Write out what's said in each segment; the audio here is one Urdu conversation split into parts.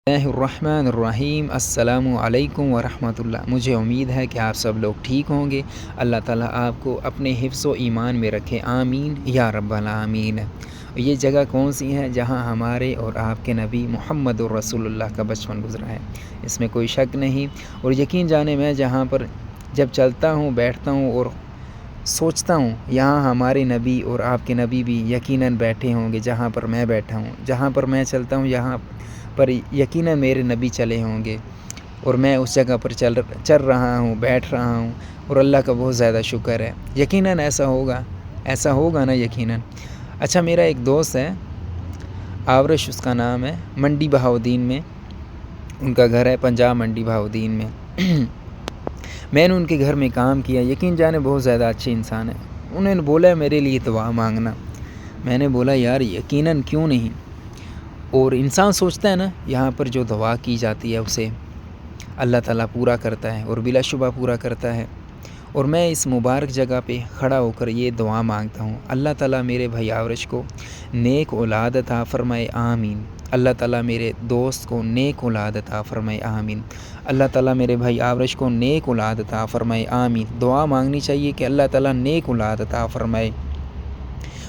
اللہ الرحمن الرحیم۔ السلام علیکم ورحمۃ اللہ۔ مجھے امید ہے کہ آپ سب لوگ ٹھیک ہوں گے۔ اللہ تعالیٰ آپ کو اپنے حفظ و ایمان میں رکھے، آمین یا رب العالمین۔ یہ جگہ کون سی ہے جہاں ہمارے اور آپ کے نبی محمد الرسول اللہ کا بچپن گزرا ہے، اس میں کوئی شک نہیں۔ اور یقین جانے میں جہاں پر جب چلتا ہوں، بیٹھتا ہوں اور سوچتا ہوں، یہاں ہمارے نبی اور آپ کے نبی بھی یقیناً بیٹھے ہوں گے جہاں پر میں بیٹھا ہوں۔ جہاں پر میں چلتا ہوں یہاں پر یقیناً میرے نبی چلے ہوں گے، اور میں اس جگہ پر چل رہا ہوں، بیٹھ رہا ہوں، اور اللہ کا بہت زیادہ شکر ہے۔ یقیناً ایسا ہوگا نا، یقیناً۔ اچھا، میرا ایک دوست ہے آورش، اس کا نام ہے، منڈی بہاؤدین میں ان کا گھر ہے، پنجاب منڈی بہاؤدین میں۔ میں نے ان کے گھر میں کام کیا، یقین جانے بہت زیادہ اچھے انسان ہیں۔ انہوں نے بولا میرے لیے دعا مانگنا، میں نے بولا یار یقیناً کیوں نہیں۔ اور انسان سوچتا ہے نا، یہاں پر جو دعا کی جاتی ہے اسے اللہ تعالیٰ پورا کرتا ہے، اور بلا شبہ پورا کرتا ہے۔ اور میں اس مبارک جگہ پہ کھڑا ہو کر یہ دعا مانگتا ہوں، اللہ تعالیٰ میرے بھائی آورش کو نیک اولاد عطا فرمائے، آمین۔ اللہ تعالیٰ میرے دوست کو نیک اولاد عطا فرمائے، آمین۔ اللہ تعالیٰ میرے بھائی آورش کو نیک اولاد عطا فرمائے، آمین۔ دعا مانگنی چاہیے کہ اللہ تعالیٰ نیک اولاد عطا فرمائے،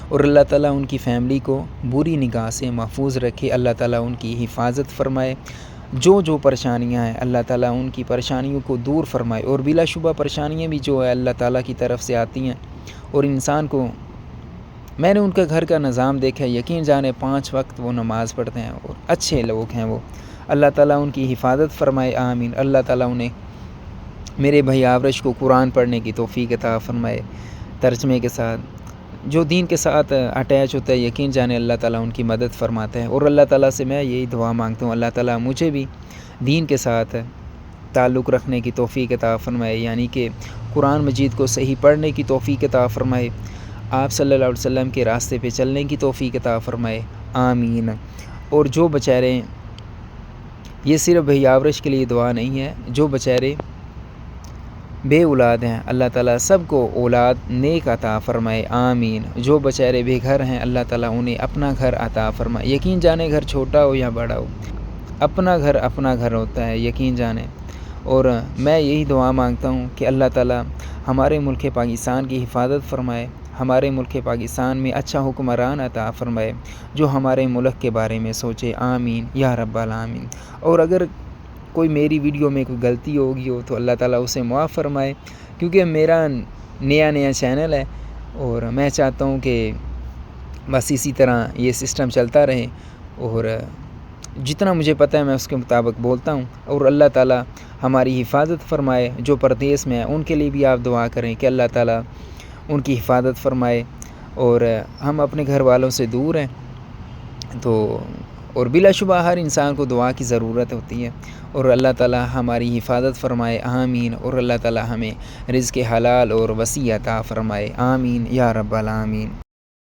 اور اللہ تعالیٰ ان کی فیملی کو بری نگاہ سے محفوظ رکھے، اللہ تعالیٰ ان کی حفاظت فرمائے۔ جو پریشانیاں ہیں اللہ تعالیٰ ان کی پریشانیوں کو دور فرمائے، اور بلا شبہ پریشانیاں بھی جو ہے اللہ تعالیٰ کی طرف سے آتی ہیں، اور انسان کو، میں نے ان کا گھر کا نظام دیکھا، یقین جانے 5 وقت وہ نماز پڑھتے ہیں، اور اچھے لوگ ہیں وہ۔ اللہ تعالیٰ ان کی حفاظت فرمائے، آمین۔ اللہ تعالیٰ انہیں، میرے بھائی آورش کو قرآن پڑھنے کی توفیق عطا فرمائے، ترجمے کے ساتھ، جو دین کے ساتھ اٹیچ ہوتا ہے، یقین جانے اللہ تعالیٰ ان کی مدد فرماتا ہے۔ اور اللہ تعالیٰ سے میں یہی دعا مانگتا ہوں، اللہ تعالیٰ مجھے بھی دین کے ساتھ تعلق رکھنے کی توفیق عطا فرمائے، یعنی کہ قرآن مجید کو صحیح پڑھنے کی توفیق عطا فرمائے، آپ صلی اللہ علیہ وسلم کے راستے پہ چلنے کی توفیق عطا فرمائے، آمین۔ اور جو بیچارے، یہ صرف بھائی آورش کے لیے دعا نہیں ہے، جو بیچارے بے اولاد ہیں اللہ تعالیٰ سب کو اولاد نیک عطا فرمائے، آمین۔ جو بیچارے بے گھر ہیں اللہ تعالیٰ انہیں اپنا گھر عطا فرمائے، یقین جانے گھر چھوٹا ہو یا بڑا ہو، اپنا گھر ہوتا ہے، یقین جانے۔ اور میں یہی دعا مانگتا ہوں کہ اللہ تعالیٰ ہمارے ملک پاکستان کی حفاظت فرمائے، ہمارے ملک پاکستان میں اچھا حکمران عطا فرمائے جو ہمارے ملک کے بارے میں سوچے، آمین یا رب العالمین۔ اور اگر کوئی میری ویڈیو میں کوئی غلطی ہوگی ہو تو اللہ تعالیٰ اسے معاف فرمائے، کیونکہ میرا نیا چینل ہے، اور میں چاہتا ہوں کہ بس اسی طرح یہ سسٹم چلتا رہے، اور جتنا مجھے پتہ ہے میں اس کے مطابق بولتا ہوں۔ اور اللہ تعالیٰ ہماری حفاظت فرمائے، جو پردیس میں ہیں ان کے لیے بھی آپ دعا کریں کہ اللہ تعالیٰ ان کی حفاظت فرمائے، اور ہم اپنے گھر والوں سے دور ہیں تو، اور بلا شبہ ہر انسان کو دعا کی ضرورت ہوتی ہے، اور اللہ تعالیٰ ہماری حفاظت فرمائے، آمین۔ اور اللہ تعالیٰ ہمیں رزق حلال اور وسیع عطا فرمائے، آمین یا رب العالمین۔